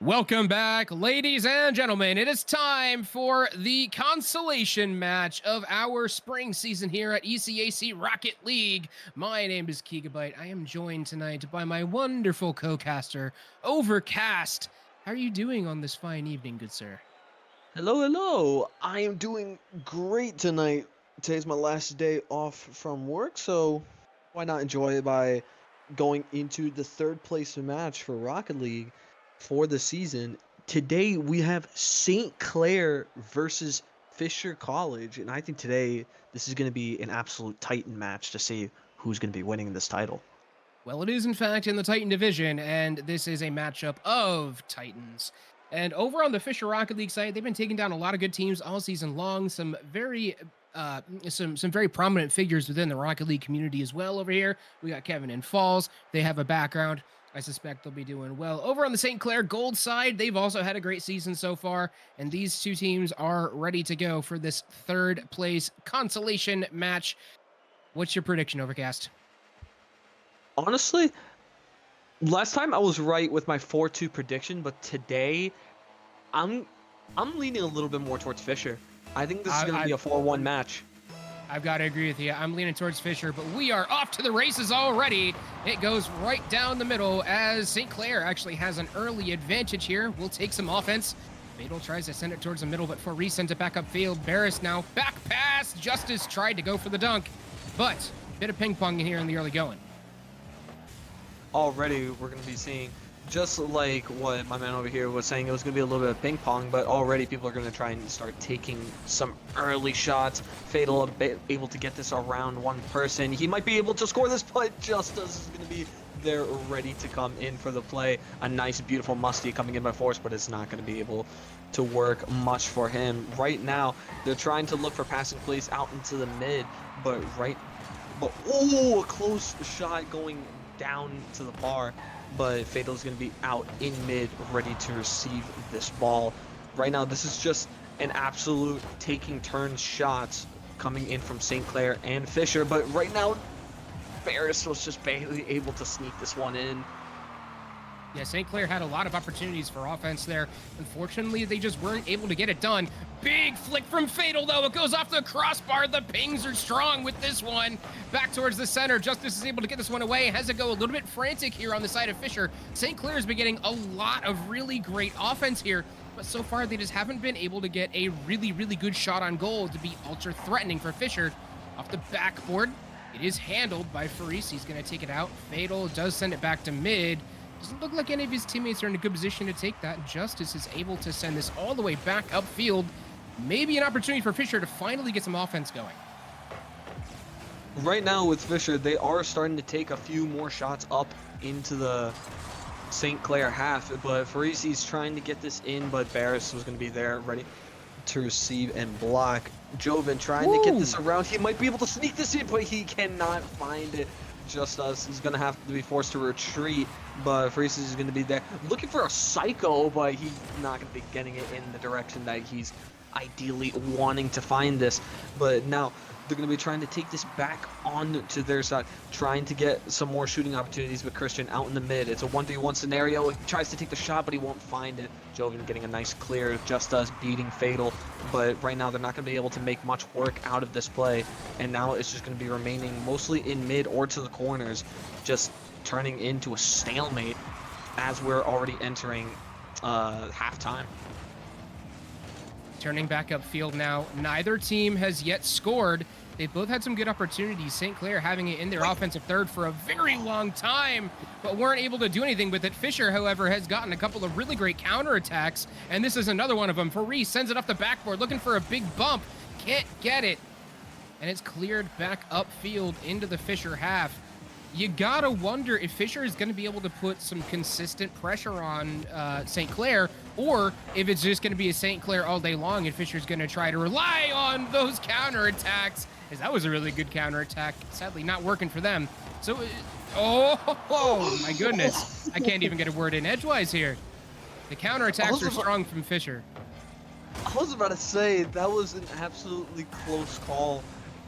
Welcome back, ladies and gentlemen. It is time for the consolation match of our spring season here at ECAC Rocket League. My name is Gigabyte. I am joined tonight by my wonderful co-caster, Overcast. How are you doing on this fine evening, good sir? Hello, hello. I am doing great tonight. Today's my last day off from work, so why not enjoy it by going into the third place match for Rocket League for the season. Today we have St. Clair versus Fisher College, and I think today this is going to be an absolute Titan match to see who's going to be winning this title. Well, it is in fact in the Titan division, and this is a matchup of Titans. And over on the Fisher Rocket League side, they've been taking down a lot of good teams all season long. Some very prominent figures within the Rocket League community as well. Over here, we got Kevin and Falls. They have a background. I suspect they'll be doing well. Over on the St. Clair Gold side, they've also had a great season so far, and these two teams are ready to go for this third place consolation match. What's your prediction, Overcast? Honestly, last time I was right with my 4-2 prediction, but today I'm leaning a little bit more towards Fisher. I think this is going to be a 4-1 match. I've got to agree with you. I'm leaning towards Fisher, but we are off to the races already. It goes right down the middle as St. Clair actually has an early advantage here. We'll take some offense. Fatal tries to send it towards the middle, but for resend it back upfield. Barris now back pass. Justice tried to go for the dunk, but a bit of ping pong in here in the early going. Already we're going to be seeing, just like what my man over here was saying, it was going to be a little bit of ping pong, but already people are going to try and start taking some early shots. Fatal able to get this around one person. He might be able to score this, but Justice is going to be there ready to come in for the play. A nice, beautiful Musty coming in by force, but it's not going to be able to work much for him. Right now, they're trying to look for passing plays out into the mid, but a close shot going down to the bar, but Fatal's going to be out in mid, ready to receive this ball. Right now, this is just an absolute taking turns shots coming in from St. Clair and Fisher, but right now, Barris was just barely able to sneak this one in. Yeah, St. Clair had a lot of opportunities for offense there. Unfortunately, they just weren't able to get it done. Big flick from Fatal, though. It goes off the crossbar. The pings are strong with this one. Back towards the center. Justice is able to get this one away. Has to go a little bit frantic here on the side of Fisher. St. Clair has been getting a lot of really great offense here, but so far they just haven't been able to get a really, really good shot on goal to be ultra-threatening for Fisher. Off the backboard, it is handled by Faris. He's going to take it out. Fatal does send it back to mid. Doesn't look like any of his teammates are in a good position to take that. Justice is able to send this all the way back upfield. Maybe an opportunity for Fisher to finally get some offense going. Right now with Fisher, they are starting to take a few more shots up into the St. Clair half, but Farisi's trying to get this in, but Barris was going to be there ready to receive and block. Joven trying to get this around. He might be able to sneak this in, but he cannot find it. Just us. He's going to have to be forced to retreat, but Faris is going to be there looking for a psycho, but he's not going to be getting it in the direction that he's ideally wanting to find this. But now they're going to be trying to take this back on to their side, trying to get some more shooting opportunities with Christian out in the mid. It's a 1v1 scenario. He tries to take the shot, but he won't find it. Joven getting a nice clear, just us beating Fatal. But right now, they're not going to be able to make much work out of this play. And now it's just going to be remaining mostly in mid or to the corners, just turning into a stalemate as we're already entering halftime. Turning back upfield now. Neither team has yet scored. They both had some good opportunities. St. Clair having it in their offensive third for a very long time, but weren't able to do anything with it. Fisher, however, has gotten a couple of really great counterattacks, and this is another one of them. Faris sends it off the backboard, looking for a big bump. Can't get it. And it's cleared back upfield into the Fisher half. You gotta wonder if Fisher is going to be able to put some consistent pressure on St. Clair, or if it's just going to be a St. Clair all day long and Fisher's going to try to rely on those counterattacks, because that was a really good counterattack. Sadly, not working for them. So, oh my goodness. I can't even get a word in edgewise here. The counterattacks are strong from Fisher. I was about to say, that was an absolutely close call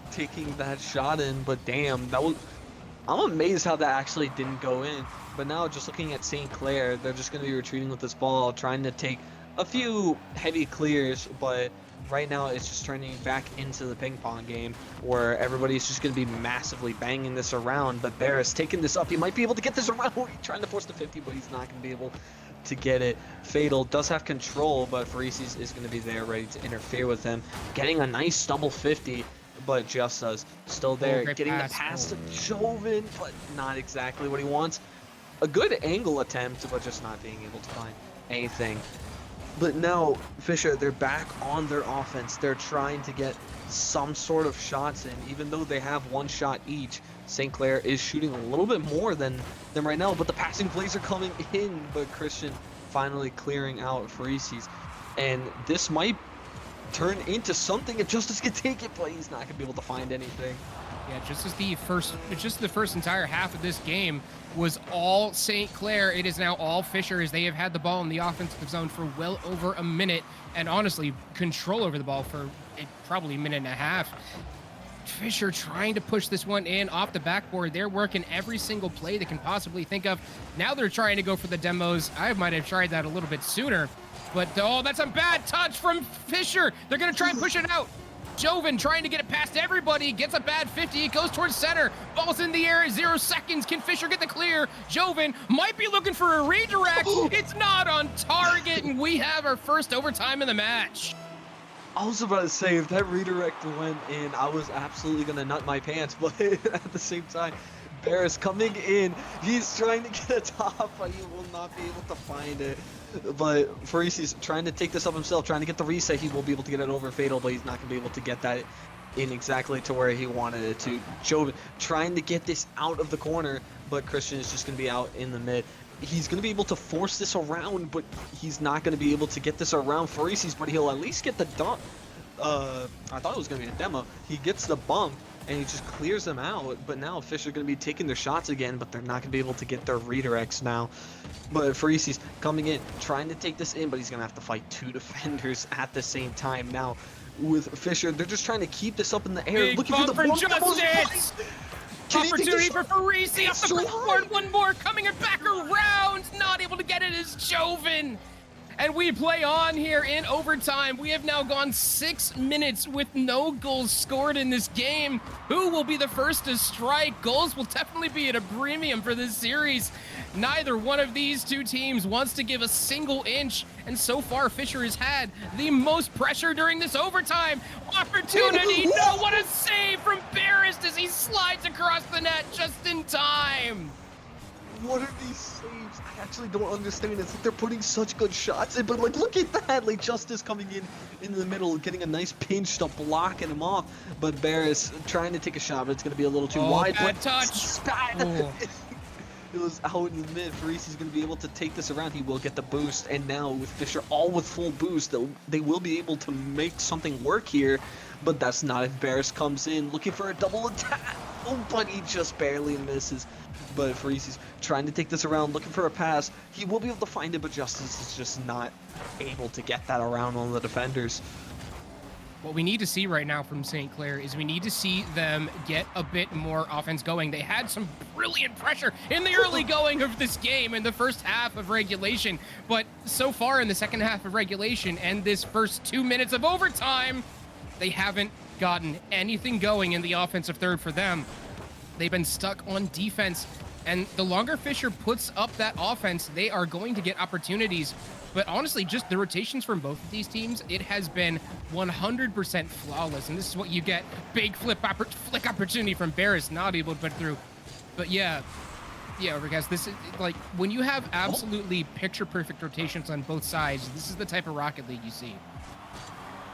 taking that shot in, but damn, that was... I'm amazed how that actually didn't go in. But now just looking at St. Clair, they're just going to be retreating with this ball, trying to take a few heavy clears, but right now it's just turning back into the ping pong game where everybody's just going to be massively banging this around. But Barris taking this up. He might be able to get this around. He's trying to force the 50, but he's not going to be able to get it. Fatal does have control, but Farisis is going to be there ready to interfere with him. Getting a nice double 50. But just does still there, getting the pass to Joven, but not exactly what he wants. A good angle attempt, but just not being able to find anything. But now Fisher, they're back on their offense. They're trying to get some sort of shots in, even though they have one shot each. St. Clair is shooting a little bit more than them right now, but the passing plays are coming in. But Christian finally clearing out Farisis, and this might turn into something if Justice can take it, but he's not gonna be able to find anything. Yeah, just the first entire half of this game was all St. Clair. It is now all Fisher, as they have had the ball in the offensive zone for well over a minute, and honestly, control over the ball for probably a minute and a half. Fisher trying to push this one in off the backboard. They're working every single play they can possibly think of. Now they're trying to go for the demos. I might have tried that a little bit sooner. But, oh, that's a bad touch from Fisher. They're going to try and push it out. Joven trying to get it past everybody. Gets a bad 50. It goes towards center. Ball's in the air. 0 seconds. Can Fisher get the clear? Joven might be looking for a redirect. It's not on target, and we have our first overtime in the match. I was about to say, if that redirect went in, I was absolutely going to nut my pants. But at the same time, Barris coming in. He's trying to get a top, but he will not be able to find it. But Farisis trying to take this up himself, trying to get the reset. He will be able to get it over Fatal, but he's not going to be able to get that in exactly to where he wanted it to. Joven trying to get this out of the corner, but Christian is just going to be out in the mid. He's going to be able to force this around, but he's not going to be able to get this around Farisis, but he'll at least get the dump. I thought it was going to be a demo. He gets the bump, and he just clears them out. But now Fisher going to be taking their shots again, but they're not going to be able to get their redirects now. But Farisis coming in, trying to take this in, but he's going to have to fight 2 defenders at the same time. Now, with Fisher, they're just trying to keep this up in the air. Big looking bump for the Justice! Opportunity for Farisi off the backboard. One more coming and back around. Not able to get it is Joven. And we play on here in overtime. We have now gone 6 minutes with no goals scored in this game. Who will be the first to strike? Goals will definitely be at a premium for this series. Neither one of these two teams wants to give a single inch. And so far, Fisher has had the most pressure during this overtime. Opportunity. No, what a save from Barris as he slides across the net just in time. What are these saves? I actually don't understand. It's like they're putting such good shots in, but like, look at that. Like, Justice coming in the middle, getting a nice pinch to blocking him off. But Barris trying to take a shot, but it's going to be a little too wide. Bad touch. It was out in the mid. Farisi's going to be able to take this around. He will get the boost. And now with Fisher all with full boost, they will be able to make something work here. But that's not if Barris comes in looking for a double attack. Oh, but he just barely misses. But Farisi's trying to take this around, looking for a pass. He will be able to find it, but Justice is just not able to get that around on the defenders. What we need to see right now from St. Clair is we need to see them get a bit more offense going. They had some brilliant pressure in the early going of this game in the first half of regulation, but so far in the second half of regulation and this first 2 minutes of overtime, they haven't gotten anything going in the offensive third for them. They've been stuck on defense, and the longer Fisher puts up that offense, they are going to get opportunities. But honestly, just the rotations from both of these teams, it has been 100% flawless, and this is what you get. Big flick opportunity from Barris, not able to put through. But yeah, guys, this is like when you have absolutely picture-perfect rotations on both sides, this is the type of Rocket League you see.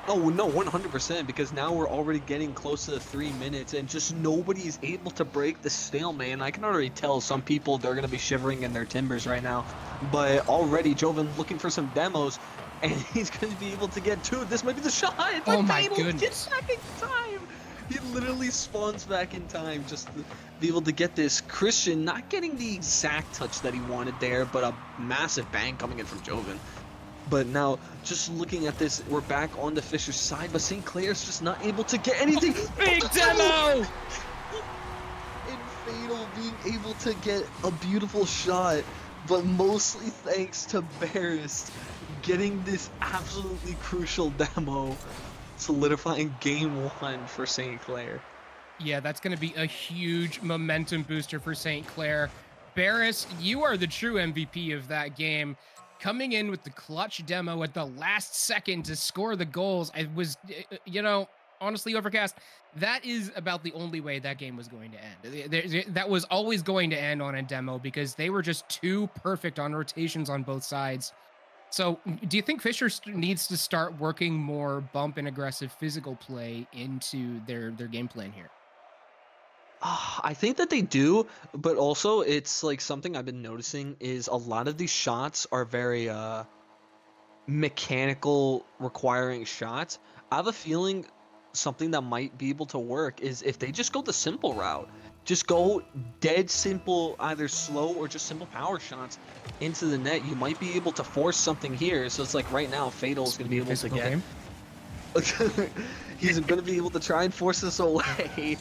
Oh, no, 100%, because now we're already getting close to the 3 minutes, and just nobody is able to break the stalemate. And I can already tell some people they're going to be shivering in their timbers right now. But already, Joven looking for some demos, and he's going to be able to get 2. This might be the shot. Oh, my goodness. Get back in time. He literally spawns back in time just to be able to get this. Christian not getting the exact touch that he wanted there, but a massive bang coming in from Joven. But now, just looking at this, we're back on the Fisher side, but St. Clair's just not able to get anything. Big demo! In Fatal being able to get a beautiful shot, but mostly thanks to Barris getting this absolutely crucial demo, solidifying game 1 for St. Clair. Yeah, that's going to be a huge momentum booster for St. Clair. Barris, you are the true MVP of that game. Coming in with the clutch demo at the last second to score the goals. I was, honestly, Overcast, that is about the only way that game was going to end. That was always going to end on a demo because they were just too perfect on rotations on both sides. So do you think Fisher needs to start working more bump and aggressive physical play into their game plan here? I think that they do, but also it's like something I've been noticing is a lot of these shots are very mechanical requiring shots. I have a feeling something that might be able to work is if they just go the simple route. Just go dead simple, either slow or just simple power shots into the net. You might be able to force something here. So it's like right now, Fatal is going to be able to get... He's going to be able to try and force this away.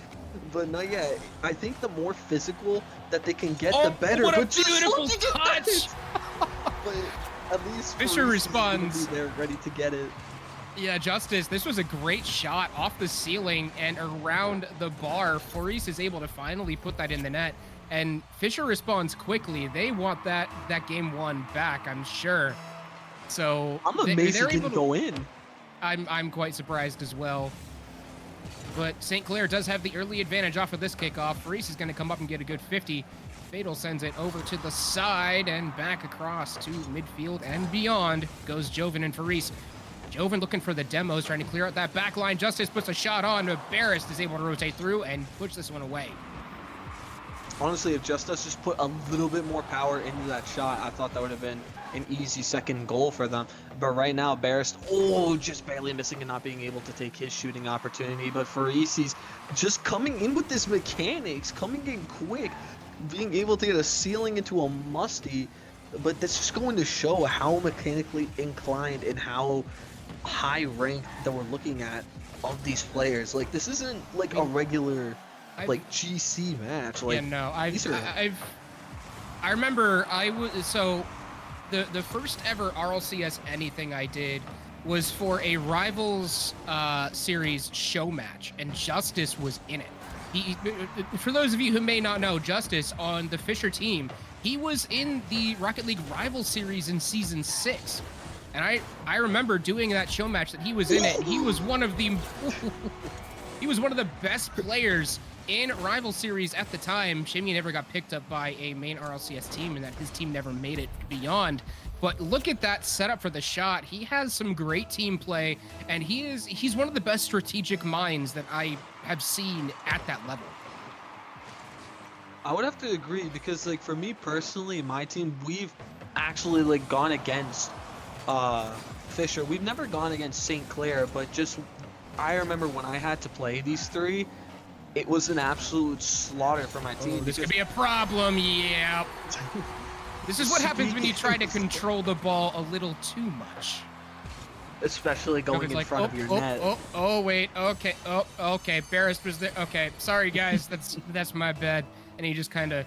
But not yet. I think the more physical that they can get, the better. What a but beautiful touch! But at least Fisher responds. They're ready to get it. Yeah, Justice, this was a great shot off the ceiling and around the bar. Faris is able to finally put that in the net, and Fisher responds quickly. They want that game 1 back, I'm sure. So I'm amazed it didn't go in. I'm quite surprised as well. But St. Clair does have the early advantage off of this kickoff. Faris is going to come up and get a good 50. Fatal sends it over to the side and back across to midfield and beyond goes Joven and Faris. Joven looking for the demos, trying to clear out that back line. Justice puts a shot on, but Barris is able to rotate through and push this one away. Honestly, if Justice just put a little bit more power into that shot, I thought that would have been an easy second goal for them. But right now, Barris, just barely missing and not being able to take his shooting opportunity. But Farisi's just coming in with this mechanics, coming in quick, being able to get a ceiling into a musty. But that's just going to show how mechanically inclined and how high ranked that we're looking at of these players. Like, this isn't like a regular like GC match. Like, yeah, no, I remember the first ever RLCS anything I did was for a Rivals series show match, and Justice was in it. For those of you who may not know, Justice on the Fisher team, he was in the Rocket League Rivals series in season 6. And I remember doing that show match that he was in it. And he was one of the best players in Rival Series at the time. Shame he never got picked up by a main RLCS team and that his team never made it beyond. But look at that setup for the shot. He has some great team play, and he's one of the best strategic minds that I have seen at that level. I would have to agree because, like, for me personally, my team, we've actually like gone against Fisher. We've never gone against St. Clair, but just I remember when I had to play these three, it was an absolute slaughter for my team. This could be a problem, yeah. This is what happens when you try to control the ball a little too much. Especially going in front of your net. Wait, okay, Barris was there. Okay, sorry guys, that's my bad. And he just kind of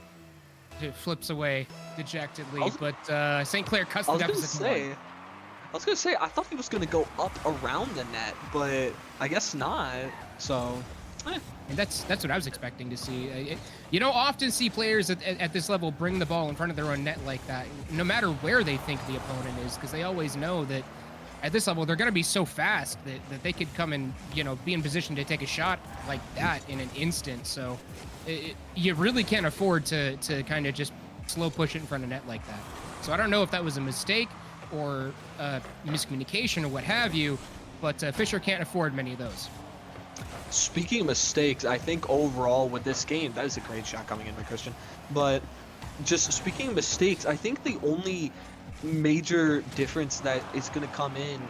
flips away dejectedly. But St. Clair cuts the deficit. I was gonna say, I thought he was gonna go up around the net, but I guess not. So, And that's what I was expecting to see. You don't often see players at this level bring the ball in front of their own net like that, no matter where they think the opponent is, because they always know that at this level they're going to be so fast that they could come and be in position to take a shot like that in an instant. So you really can't afford to kind of just slow push it in front of net like that. So I don't know if that was a mistake or miscommunication or what have you, but Fisher can't afford many of those. Speaking of mistakes, I think overall with this game, that is a great shot coming in by Christian. But just speaking of mistakes, I think the only major difference that is going to come in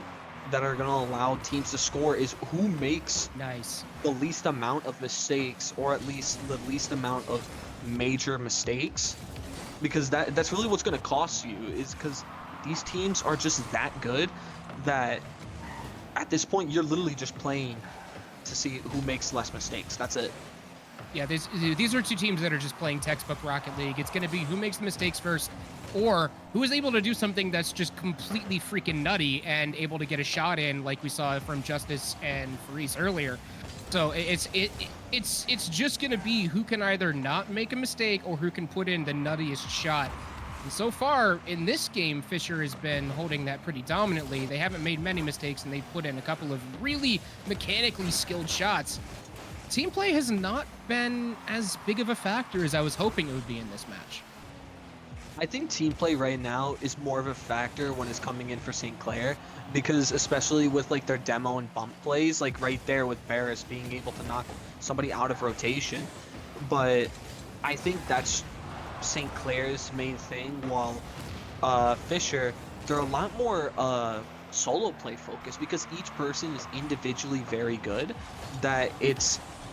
that are going to allow teams to score is who makes the least amount of mistakes, or at least the least amount of major mistakes. Because that's really what's going to cost you, is because these teams are just that good that at this point you're literally just playing to see who makes less mistakes. That's it. Yeah, these are two teams that are just playing textbook Rocket League. It's going to be who makes the mistakes first, or who is able to do something that's just completely freaking nutty and able to get a shot in, like we saw from Justice and Faris earlier. So it's just going to be who can either not make a mistake or who can put in the nuttiest shot. And so far in this game, Fisher has been holding that pretty dominantly. They haven't made many mistakes, and they've put in a couple of really mechanically skilled shots. Team play has not been as big of a factor as I was hoping it would be in this match. I think team play right now is more of a factor when it's coming in for St. Clair, because especially with like their demo and bump plays, like right there with Barris being able to knock somebody out of rotation. But I think that's St. Clair's main thing, while Fisher, they're a lot more solo play focused, because each person is individually very good, that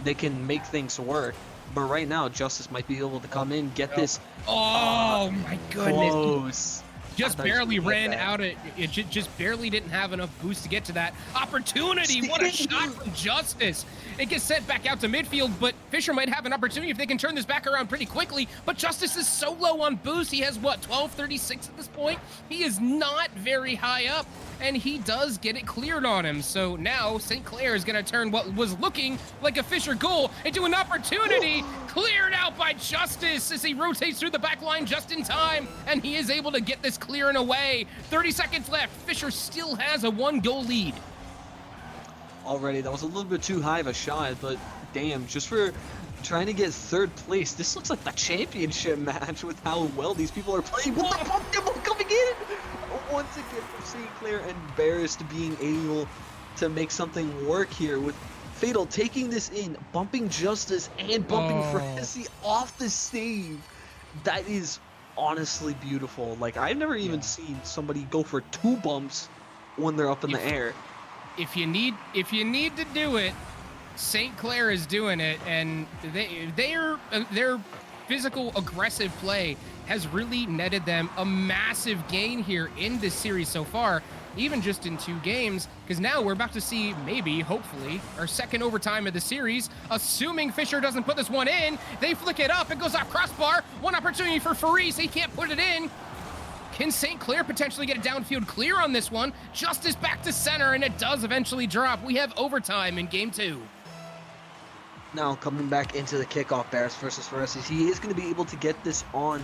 they can make things work. But right now, Justice might be able to come in, get this. Oh my goodness! Close. Just barely ran out of it. Just barely didn't have enough boost to get to that opportunity. What a shot from Justice! It gets sent back out to midfield, but Fisher might have an opportunity if they can turn this back around pretty quickly. But Justice is so low on boost. He has what, 1236 at this point? He is not very high up, and he does get it cleared on him. So now St. Clair is going to turn what was looking like a Fisher goal into an opportunity. Cleared out by Justice as he rotates through the back line just in time, and he is able to get this clearing away. 30 seconds left. Fisher still has a 1-goal lead. Already, that was a little bit too high of a shot, but damn, just for trying to get third place, this looks like the championship match with how well these people are playing. What the fuck, demo coming in? Once again from St. Clair and Barris being able to make something work here, with Fatal taking this in, bumping Justice and bumping Fresi off the save. That is honestly beautiful. Like, I've never even seen somebody go for 2 bumps when they're up in the air. If you need to do it, St. Clair is doing it, and their physical aggressive play has really netted them a massive gain here in this series so far, even just in 2 games, because now we're about to see, maybe, hopefully, our second overtime of the series. Assuming Fisher doesn't put this one in, they flick it up, it goes off crossbar, one opportunity for Faris, he can't put it in. Can St. Clair potentially get a downfield clear on this one? Justice back to center, and it does eventually drop. We have overtime in game 2. Now coming back into the kickoff, Barris versus Faris, he is going to be able to get this on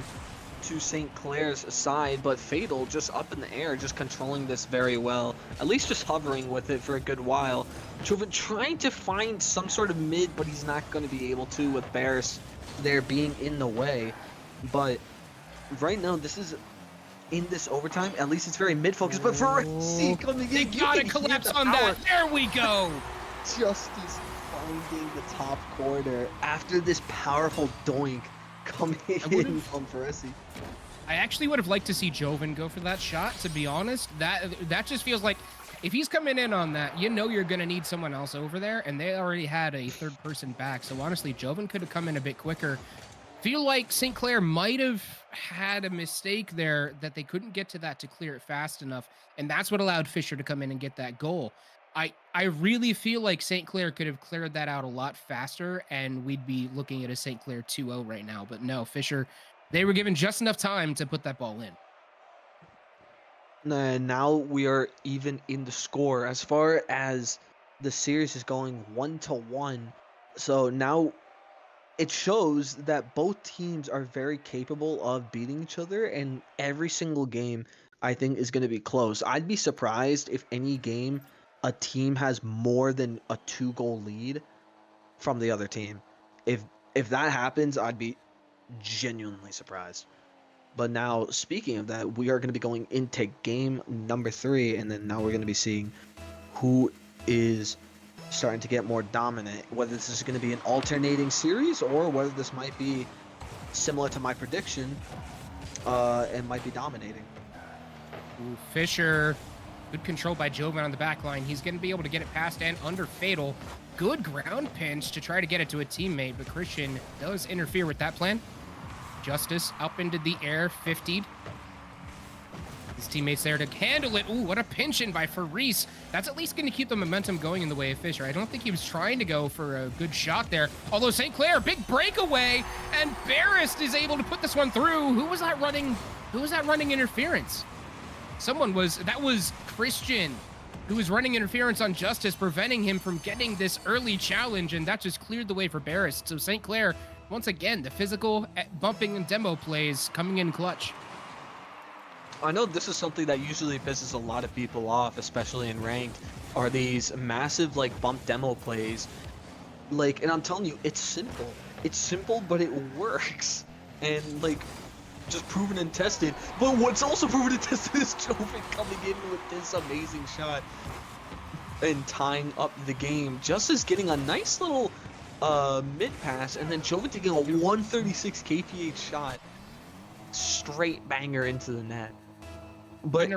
to St. Clair's side, but Fatal just up in the air, just controlling this very well, at least just hovering with it for a good while. Joven trying to find some sort of mid, but he's not going to be able to with Barris there being in the way. But right now, this is in this overtime, at least it's very mid-focused, but Faris coming in. They gotta collapse on that. There we go. Justice finding the top corner after this powerful doink coming in from Faresi. I actually would have liked to see Joven go for that shot, to be honest. That just feels like if he's coming in on that, you know you're going to need someone else over there, and they already had a third person back. So honestly, Joven could have come in a bit quicker. Feel like St. Clair might have had a mistake there, that they couldn't get to that to clear it fast enough, and that's what allowed Fisher to come in and get that goal. I really feel like St. Clair could have cleared that out a lot faster, and we'd be looking at a St. Clair 2-0 right now. But no, Fisher, they were given just enough time to put that ball in. And now we are even in the score as far as the series is going 1-1. So now it shows that both teams are very capable of beating each other, and every single game I think is going to be close. I'd be surprised if any game a team has more than a 2-goal lead from the other team. If that happens, I'd be genuinely surprised. But now, speaking of that, we are going to be going into game number 3, and then now we're going to be seeing who is starting to get more dominant, whether this is going to be an alternating series or whether this might be similar to my prediction and might be dominating. Ooh, Fisher, good control by Joven on the back line. He's going to be able to get it past and under Fatal. Good ground pinch to try to get it to a teammate, but Christian does interfere with that plan. Justice up into the air, 50'd. His teammates there to handle it. Ooh, what a pinch in by Faris. That's at least going to keep the momentum going in the way of Fisher. I don't think he was trying to go for a good shot there. Although St. Clair, big breakaway, and Barris is able to put this one through. Who was that running interference? That was Christian, who was running interference on Justice, preventing him from getting this early challenge, and that just cleared the way for Barris. So St. Clair, once again, the physical bumping and demo plays coming in clutch. I know this is something that usually pisses a lot of people off, especially in ranked, are these massive like bump demo plays. Like, and I'm telling you, it's simple. It's simple, but it works. And like, just proven and tested. But what's also proven and tested is Joven coming in with this amazing shot and tying up the game. Justice getting a nice little mid pass, and then Joven taking a 136 kph shot, straight banger into the net. But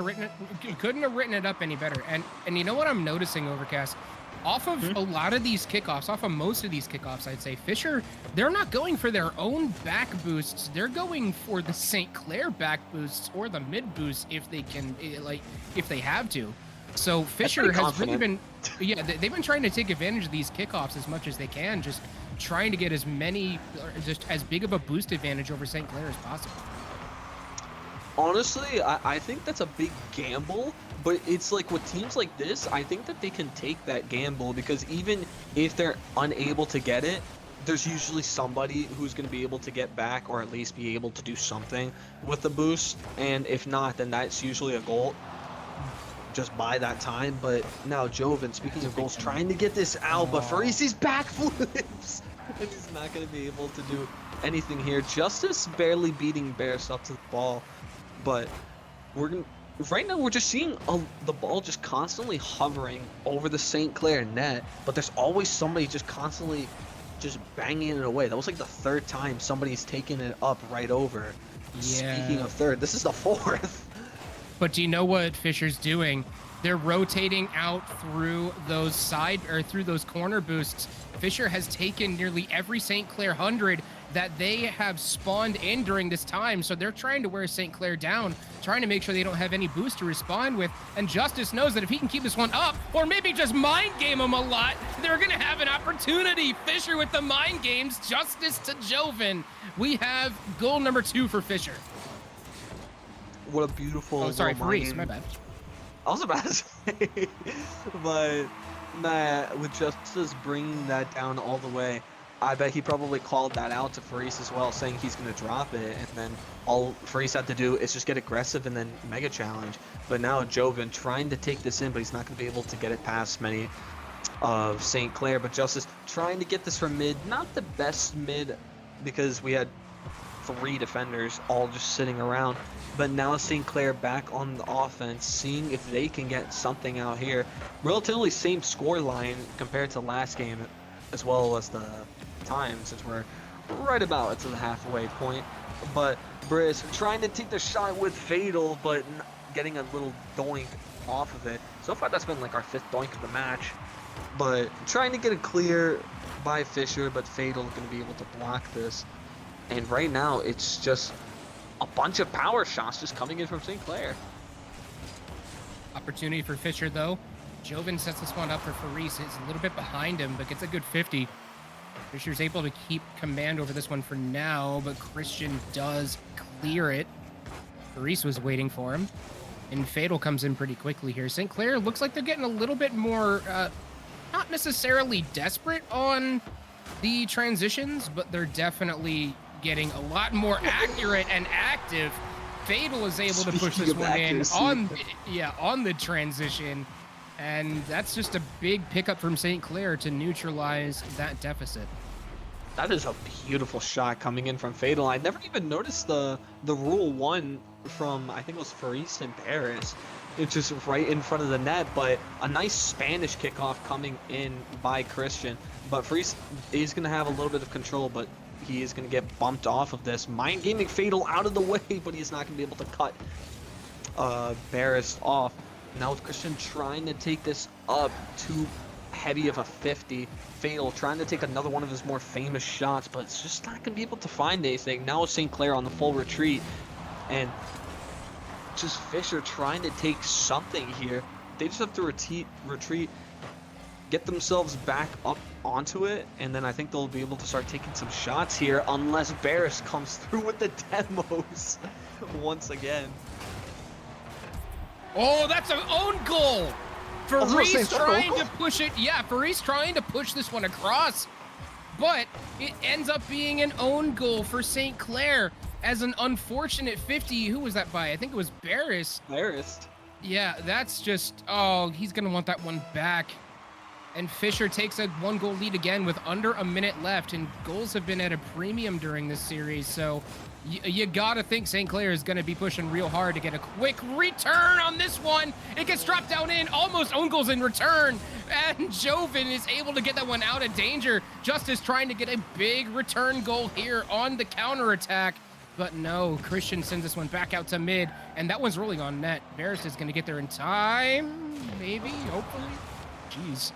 couldn't have written it up any better. And you know what I'm noticing, Overcast? Off of a lot of these kickoffs, off of most of these kickoffs, I'd say, Fisher, they're not going for their own back boosts. They're going for the St. Clair back boosts or the mid boosts if they can, like, if they have to. So Fisher has really been, yeah, they've been trying to take advantage of these kickoffs as much as they can, just trying to get as many, just as big of a boost advantage over St. Clair as possible. Honestly, I think that's a big gamble, but it's like with teams like this, I think that they can take that gamble because even if they're unable to get it, there's usually somebody who's going to be able to get back or at least be able to do something with the boost, and if not, then that's usually a goal. Just buy that time. But now Joven, speaking of goals, trying to get this out, but Farisi's backflips, and he's not going to be able to do anything here. Justice barely beating Barris up to the ball. But right now we're just seeing the ball just constantly hovering over the St. Clair net, but there's always somebody just constantly just banging it away. That was like the third time somebody's taken it up right over. Yeah. Speaking of third, this is the fourth. But do you know what Fisher's doing? They're rotating out through those through those corner boosts. Fisher has taken nearly every St. Clair 100 that they have spawned in during this time, so they're trying to wear St. Clair down, trying to make sure they don't have any boost to respond with, and Justice knows that if he can keep this one up, or maybe just mind game them a lot, they're gonna have an opportunity. Fisher with the mind games, Justice to Joven. We have goal number 2 for Fisher. What a beautiful... Oh, sorry, Faris, my bad. I was about to say, but nah, with Justice bringing that down all the way, I bet he probably called that out to Faris as well, saying he's going to drop it, and then all Faris had to do is just get aggressive and then mega challenge. But now Joven trying to take this in, but he's not going to be able to get it past many of St. Clair. But Justice trying to get this from mid, not the best mid, because we had 3 defenders all just sitting around. But now St. Clair back on the offense, seeing if they can get something out here. Relatively same score line compared to last game, as well as the time, since we're right about to the halfway point. But Briz trying to take the shot with Fatal, but getting a little doink off of it. So far that's been like our 5th doink of the match. But trying to get it clear by Fisher, but Fatal going to be able to block this. And right now it's just a bunch of power shots just coming in from St. Clair. Opportunity for Fisher though. Joven sets this one up for Faris. It's a little bit behind him, but gets a good 50. Fisher's able to keep command over this one for now, but Christian does clear it. Faris was waiting for him, and Fatal comes in pretty quickly here. St. Clair looks like they're getting a little bit more, not necessarily desperate on the transitions, but they're definitely getting a lot more accurate and active. Fatal is able to push this one in on the transition. And that's just a big pickup from St. Clair to neutralize that deficit. That is a beautiful shot coming in from Fatal. I never even noticed the rule 1 from, I think it was Faris and Barris. It's just right in front of the net, but a nice Spanish kickoff coming in by Christian. But Faris is going to have a little bit of control, but he is going to get bumped off of this. Mind gaming Fatal out of the way, but he's not going to be able to cut Barris off. Now with Christian trying to take this up too heavy of a 50. Fatal trying to take another one of his more famous shots, but it's just not going to be able to find anything. Now with St. Clair on the full retreat, and just Fisher trying to take something here. They just have to retreat, get themselves back up onto it, and then I think they'll be able to start taking some shots here, unless Barris comes through with the demos once again. Oh, that's an own goal. Faris trying to push it. Yeah, Faris trying to push this one across, but it ends up being an own goal for St. Clair as an unfortunate 50. Who was that by? I think it was Barris. Yeah, that's just, oh, he's going to want that one back. And Fisher takes a 1-goal lead again with under a minute left, and goals have been at a premium during this series, so you gotta think St. Clair is gonna be pushing real hard to get a quick return on this one. It gets dropped down in, almost own goals in return, and Joven is able to get that one out of danger. Justice trying to get a big return goal here on the counterattack, but no, Christian sends this one back out to mid, and that one's rolling on net. Barris is gonna get there in time, maybe, hopefully. Jeez.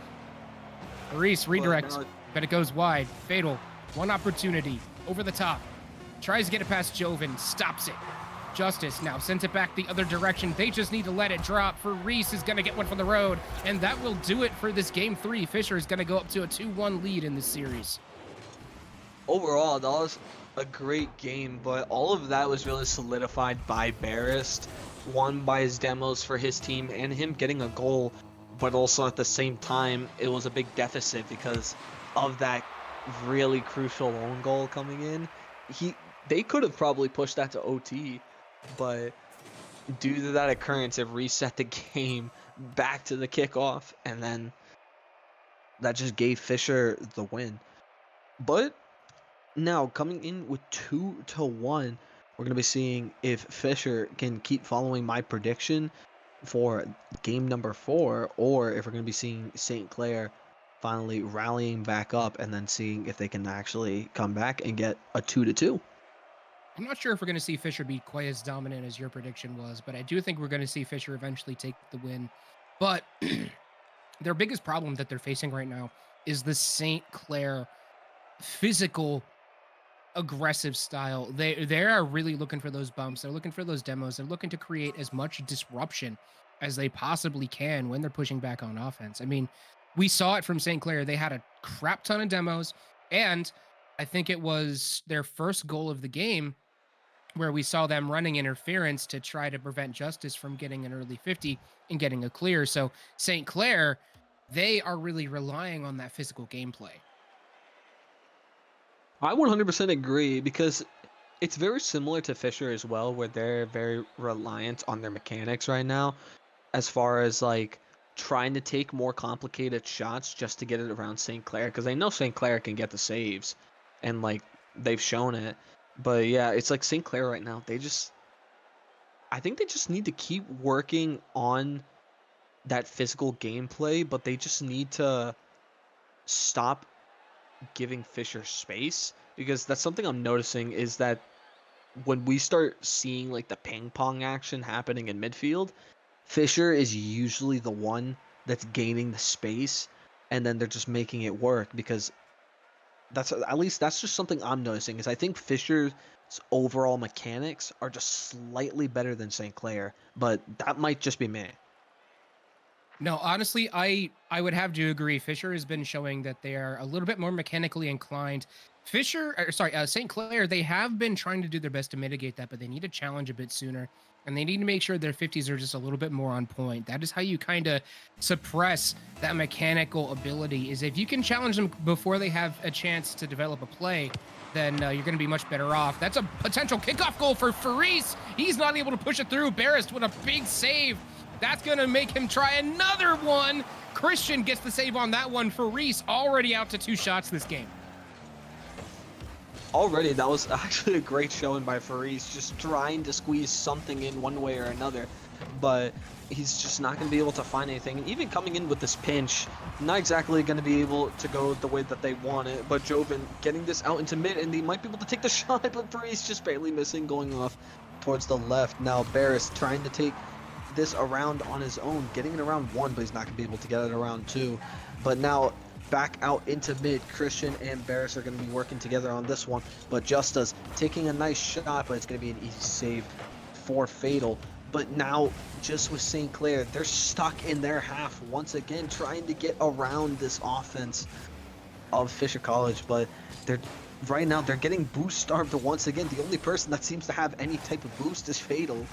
Reese redirects, but it goes wide. Fatal, one opportunity, over the top. Tries to get it past Joven, stops it. Justice now sends it back the other direction. They just need to let it drop. For Reese is going to get one from the road, and that will do it for this game 3. Fisher is going to go up to a 2-1 lead in this series. Overall, that was a great game, but all of that was really solidified by Barris. One, by his demos for his team and him getting a goal, but also at the same time, it was a big deficit because of that really crucial own goal coming in. They could have probably pushed that to OT, but due to that occurrence, it reset the game back to the kickoff, and then that just gave Fisher the win. But now coming in with 2-1, we're going to be seeing if Fisher can keep following my prediction for game number 4, or if we're going to be seeing St. Clair finally rallying back up and then seeing if they can actually come back and get a 2-2. I'm not sure if we're going to see Fisher be quite as dominant as your prediction was, but I do think we're going to see Fisher eventually take the win. But their biggest problem that they're facing right now is the St. Clair physical, aggressive style. They are really looking for those bumps. They're looking for those demos. They're looking to create as much disruption as they possibly can when they're pushing back on offense. I mean, we saw it from St. Clair. They had a crap ton of demos, and I think it was their first goal of the game where we saw them running interference to try to prevent Justice from getting an early 50 and getting a clear. So St. Clair, they are really relying on that physical gameplay. I 100% agree, because it's very similar to Fisher as well, where they're very reliant on their mechanics right now, as far as like trying to take more complicated shots just to get it around St. Clair, because they know St. Clair can get the saves, and like they've shown it. But yeah, it's like St. Clair right now, I think they just need to keep working on that physical gameplay, but they just need to stop giving Fisher space, because that's something I'm noticing, is that when we start seeing like the ping pong action happening in midfield, Fisher is usually the one that's gaining the space, and then they're just making it work, because that's just something I'm noticing, is I think Fisher's overall mechanics are just slightly better than St. Clair, but that might just be me. No, honestly, I would have to agree. Fisher has been showing that they are a little bit more mechanically inclined. St. Clair, they have been trying to do their best to mitigate that, but they need to challenge a bit sooner, and they need to make sure their 50s are just a little bit more on point. That is how you kind of suppress that mechanical ability, is if you can challenge them before they have a chance to develop a play, then you're going to be much better off. That's a potential kickoff goal for Faris. He's not able to push it through. Barris with a big save. That's going to make him try another one. Christian gets the save on that one. Faris already out to 2 shots this game. Already, that was actually a great showing by Faris, just trying to squeeze something in one way or another, but he's just not going to be able to find anything. And even coming in with this pinch, not exactly going to be able to go the way that they want it, but Joven getting this out into mid, and they might be able to take the shot, but Faris just barely missing, going off towards the left. Now Barris trying to take this around on his own, getting it around 1, but he's not going to be able to get it around 2. But now back out into mid, Christian and Barris are going to be working together on this one, but Justice taking a nice shot, but it's going to be an easy save for Fatal. But now, just with St. Clair, they're stuck in their half once again, trying to get around this offense of Fisher College. But right now they're getting boost starved once again. The only person that seems to have any type of boost is Fatal.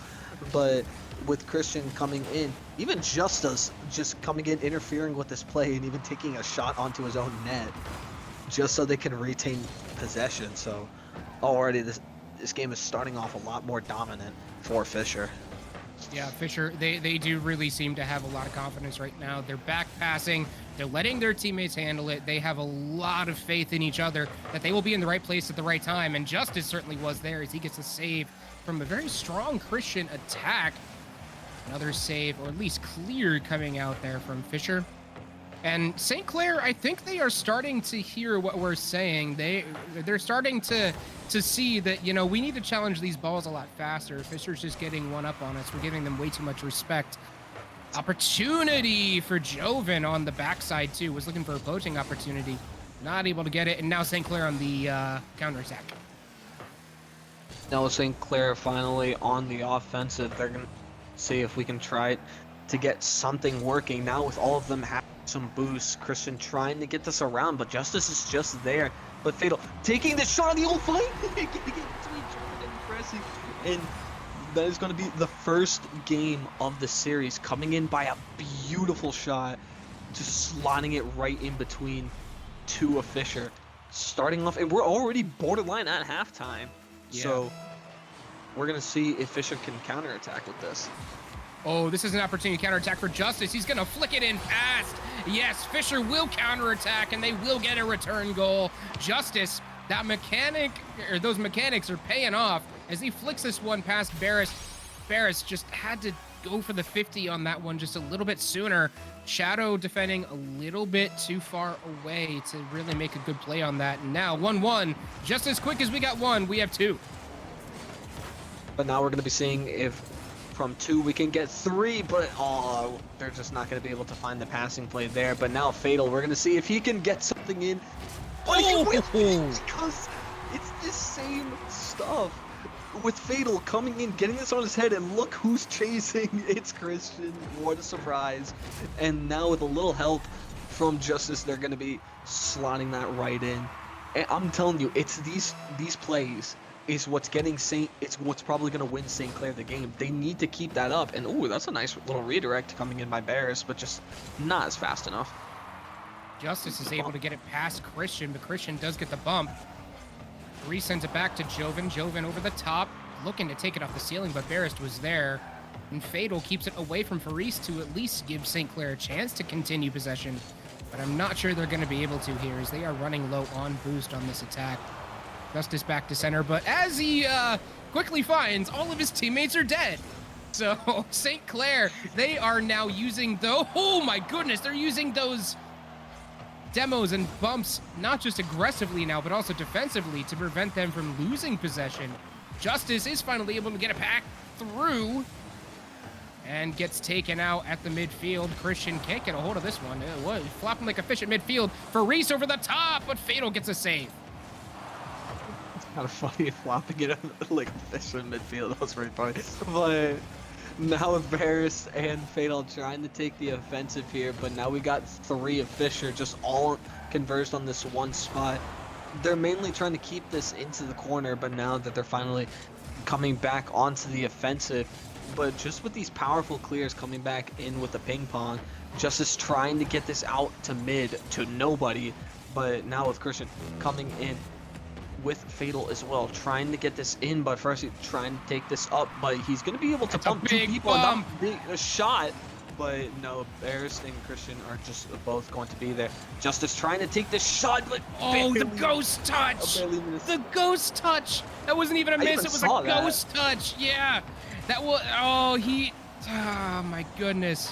But with Christian coming in, even Justice just coming in, interfering with this play, and even taking a shot onto his own net, just so they can retain possession. So already this game is starting off a lot more dominant for Fisher. Yeah, Fisher, they do really seem to have a lot of confidence right now. They're back passing. They're letting their teammates handle it. They have a lot of faith in each other that they will be in the right place at the right time. And Justice certainly was there as he gets a save from a very strong Christian attack. Another save, or at least clear, coming out there from Fisher. And St. Clair, I think they are starting to hear what we're saying. They're starting to see that, you know, we need to challenge these balls a lot faster. Fisher's just getting one up on us. We're giving them way too much respect. Opportunity for Joven on the backside, too. Was looking for a poaching opportunity. Not able to get it. And now St. Clair on the counterattack. Now St. Clair finally on the offensive. They're going to see if we can try to get something working. Now with all of them having some boosts, Christian trying to get this around, but Justice is just there. But Fatal taking the shot on the old fight, getting it between Jordan and Cressy, and that is going to be the first game of the series, coming in by a beautiful shot, just slotting it right in between two of Fisher. Starting off, and we're already borderline at halftime, so we're going to see if Fisher can counterattack with this. Oh, this is an opportunity to counterattack for Justice. He's going to flick it in past. Yes, Fisher will counterattack, and they will get a return goal. Justice, that mechanic, or those mechanics are paying off as he flicks this one past Barris. Barris just had to go for the 50 on that one just a little bit sooner. Shadow defending a little bit too far away to really make a good play on that. And now 1-1, just as quick as we got one, we have two. But now we're going to be seeing if from two we can get three, but they're just not going to be able to find the passing play there. But now Fatal, we're going to see if he can get something in. Because it's the same stuff with Fatal coming in, getting this on his head, and look who's chasing. It's Christian. What a surprise. And now with a little help from Justice, they're going to be slotting that right in. And I'm telling you, it's these plays is what's getting it's what's probably going to win St. Clair the game. They need to keep that up. And ooh, that's a nice little redirect coming in by Barris, but just not as fast enough. Justice is able to get it past Christian, but Christian does get the bump. Resends it back to Joven. Joven over the top, looking to take it off the ceiling, but Barris was there. And Fatal keeps it away from Faris to at least give St. Clair a chance to continue possession. But I'm not sure they're going to be able to here, as they are running low on boost on this attack. Justice back to center, but as he quickly finds, all of his teammates are dead. So St. Clair, they are now using oh my goodness, they're using those demos and bumps, not just aggressively now, but also defensively to prevent them from losing possession. Justice is finally able to get it back through and gets taken out at the midfield. Christian can't get a hold of this one. It was flopping like a fish at midfield. Faris over the top, but Fatal gets a save. Kind of funny flopping it like a fish in midfield. That was very funny. But now with Barris and Fatal trying to take the offensive here, but now we got three of Fisher just all converged on this one spot. They're mainly trying to keep this into the corner, but now that they're finally coming back onto the offensive, but just with these powerful clears coming back in with the ping pong, Justice trying to get this out to mid to nobody, but now with Christian coming in with Fatal as well, trying to get this in, but first he's trying to take this up, but he's going to be able to bump two people and not be a shot, but no, Barris and Christian are just both going to be there. Justice trying to take this shot, but the ghost touch! The ghost touch! That wasn't even a miss, it was a ghost touch! Yeah! That was, oh my goodness.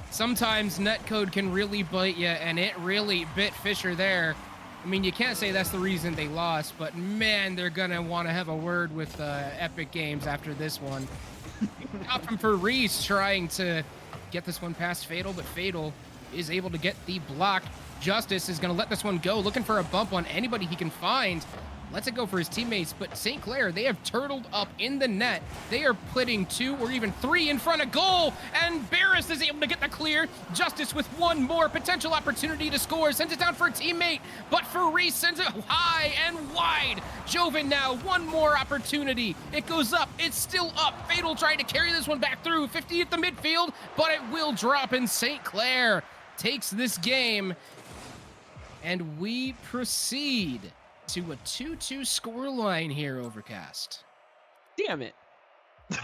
Sometimes netcode can really bite you, and it really bit Fisher there. I mean, you can't say that's the reason they lost, but man, they're gonna want to have a word with Epic Games after this one. Out from Faris trying to get this one past Fatal, but Fatal is able to get the block. Justice is gonna let this one go, looking for a bump on anybody he can find. lets it go for his teammates, but St. Clair, they have turtled up in the net. They are putting 2 or even 3 in front of goal, and Barris is able to get the clear. Justice with one more potential opportunity to score, sends it down for a teammate, but Faris sends it high and wide. Joven now, one more opportunity. It goes up, it's still up. Fatal trying to carry this one back through, 50 at the midfield, but it will drop, and St. Clair takes this game, and we proceed to a 2-2 scoreline here, Overcast. Damn it.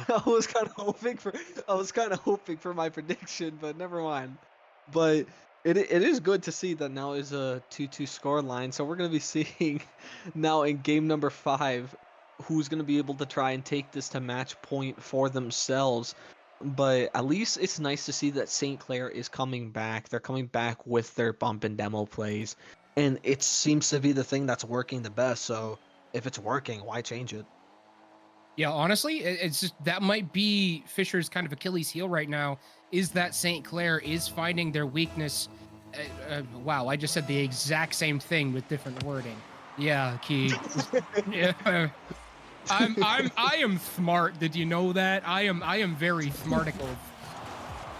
I was kind of hoping for my prediction, but never mind. But it is good to see that now is a 2-2 scoreline. So we're going to be seeing now in game number 5 who's going to be able to try and take this to match point for themselves. But at least it's nice to see that St. Clair is coming back. They're coming back with their bump and demo plays. And it seems to be the thing that's working the best. So if it's working, why change it? Yeah, honestly, it's just that might be Fisher's kind of Achilles heel right now, is that St. Clair is finding their weakness. Wow, I just said the exact same thing with different wording. Yeah, Key. Yeah. I am smart. Did you know that? I am very smarticle.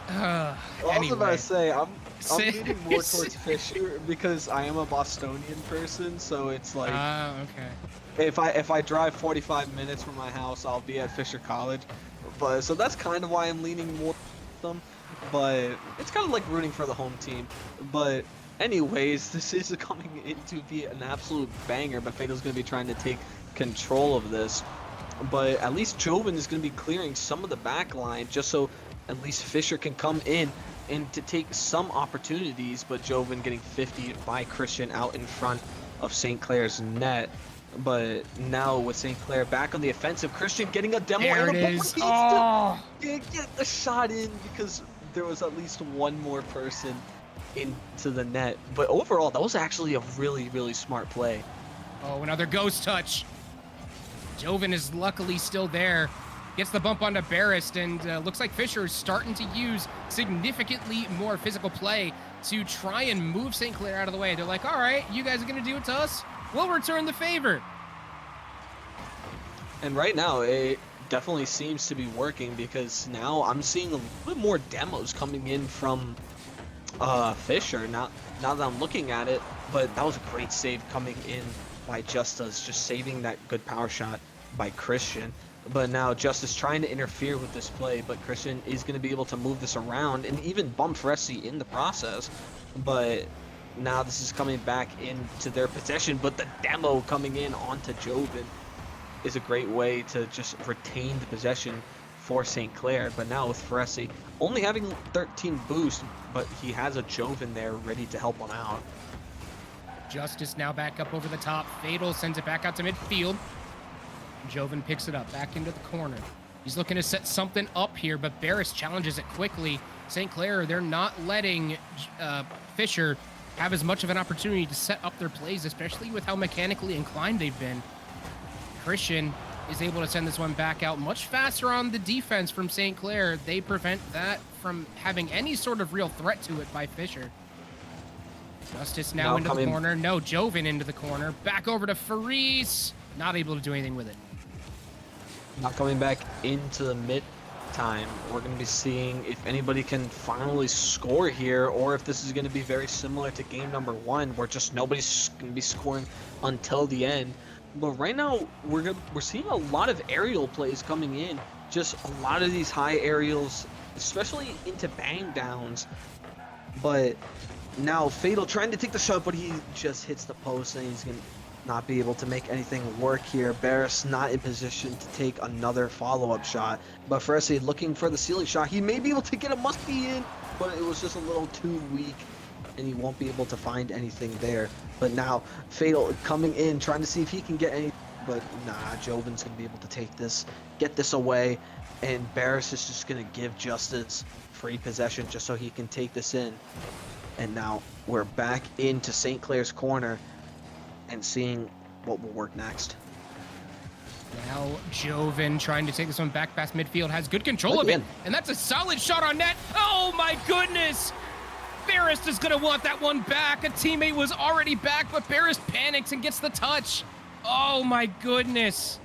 I was about to say, I'm leaning more towards Fisher because I am a Bostonian person, so it's like, okay. If I drive 45 minutes from my house, I'll be at Fisher College, but so that's kind of why I'm leaning more them. But it's kind of like rooting for the home team. But anyways, this is coming in to be an absolute banger. But Fatal's going to be trying to take control of this. But at least Joven is going to be clearing some of the back line just so at least Fisher can come in and to take some opportunities. But Joven getting 50 by Christian out in front of St. Clair's net. But now with St. Clair back on the offensive, Christian getting a demo there and it is. Oh, can't get the shot in because there was at least one more person into the net. But overall, that was actually a really, really smart play. Oh, another ghost touch. Joven is luckily still there. Gets the bump onto Barris, and looks like Fisher is starting to use significantly more physical play to try and move St. Clair out of the way. They're like, all right, you guys are going to do it to us? We'll return the favor. And right now, it definitely seems to be working because now I'm seeing a little bit more demos coming in from Fisher. Now that I'm looking at it, but that was a great save coming in by Justice, just saving that good power shot by Christian. But now Justice trying to interfere with this play, but Christian is going to be able to move this around and even bump Fressy in the process. But now this is coming back into their possession, but the demo coming in onto Joven is a great way to just retain the possession for St. Clair. But now with Fressy only having 13 boost, but he has a Joven there ready to help him out. Justice now back up over the top. Fatal sends it back out to midfield. Joven picks it up back into the corner. He's looking to set something up here, but Barris challenges it quickly. St. Clair, they're not letting Fisher have as much of an opportunity to set up their plays, especially with how mechanically inclined they've been. Christian is able to send this one back out much faster on the defense from St. Clair. They prevent that from having any sort of real threat to it by Fisher. Justice now into the corner. No, Joven into the corner. Back over to Faris. Not able to do anything with it. Not coming back into the mid time. We're going to be seeing if anybody can finally score here, or if this is going to be very similar to game number 1, where just nobody's going to be scoring until the end. But right now, we're seeing a lot of aerial plays coming in. Just a lot of these high aerials, especially into bang downs. But now Fatal trying to take the shot, but he just hits the post, and he's going to not be able to make anything work here. Barris not in position to take another follow-up shot, but Fressy looking for the ceiling shot. He may be able to get a must-be in, but it was just a little too weak, and he won't be able to find anything there. But now Fatal coming in, trying to see if he can get any, but nah, Joven's gonna be able to take this, get this away, and Barris is just gonna give Justice free possession just so he can take this in. And now we're back into St. Clair's corner and seeing what will work next. Now Joven trying to take this one back past midfield, has good control of it, and that's a solid shot on net. Oh my goodness! Barris is gonna want that one back. A teammate was already back, but Barris panics and gets the touch. Oh my goodness.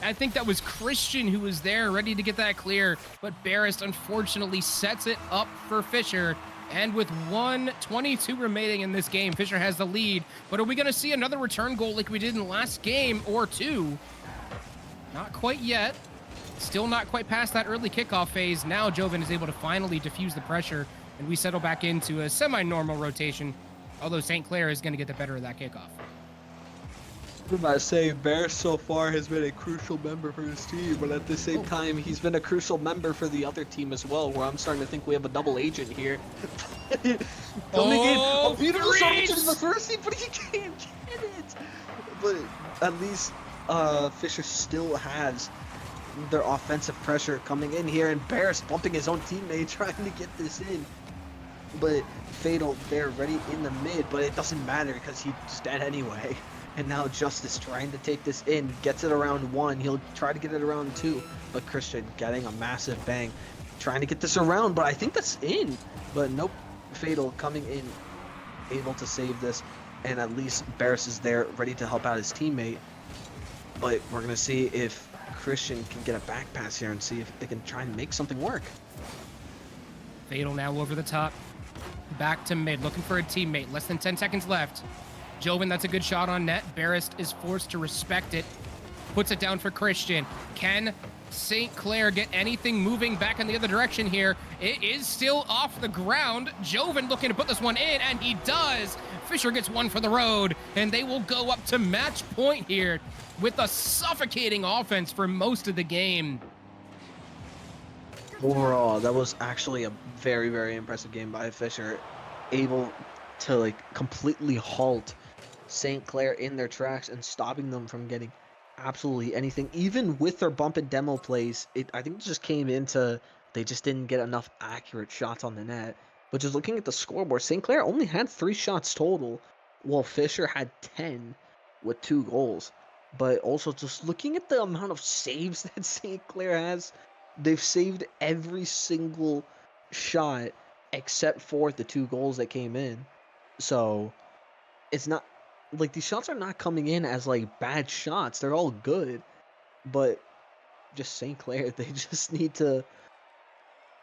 I think that was Christian who was there ready to get that clear, but Barris unfortunately sets it up for Fisher. And with 1:22 remaining in this game, Fisher has the lead. But are we going to see another return goal like we did in the last game or two? Not quite yet. Still not quite past that early kickoff phase. Now Joven is able to finally diffuse the pressure, and we settle back into a semi-normal rotation, although St. Clair is going to get the better of that kickoff. I'm about to say, Barris so far has been a crucial member for his team, but at the same time, he's been a crucial member for the other team as well, where I'm starting to think we have a double agent here. Coming in, a beautiful shot to the first team, but he can't get it. But at least Fisher still has their offensive pressure coming in here, and Barris bumping his own teammate trying to get this in. But Fatal there ready in the mid, but it doesn't matter because he's dead anyway. And now Justice trying to take this in, gets it around 1. He'll try to get it around 2, but Christian getting a massive bang, trying to get this around, but I think that's in. But nope, Fatal coming in, able to save this, and at least Barris is there, ready to help out his teammate. But we're gonna see if Christian can get a back pass here and see if they can try and make something work. Fatal now over the top, back to mid, looking for a teammate. Less than 10 seconds left. Joven, that's a good shot on net. Barris is forced to respect it. Puts it down for Christian. Can St. Clair get anything moving back in the other direction here? It is still off the ground. Joven looking to put this one in, and he does. Fisher gets one for the road, and they will go up to match point here with a suffocating offense for most of the game. Overall, that was actually a very, very impressive game by Fisher. Able to like completely halt St. Clair in their tracks and stopping them from getting absolutely anything. Even with their bump and demo plays, I think it just came into, they just didn't get enough accurate shots on the net. But just looking at the scoreboard, St. Clair only had 3 shots total, while Fisher had 10 with 2 goals. But also just looking at the amount of saves that St. Clair has, they've saved every single shot except for the 2 goals that came in. So it's not like these shots are not coming in as like bad shots. They're all good, but just St. Clair, they just need to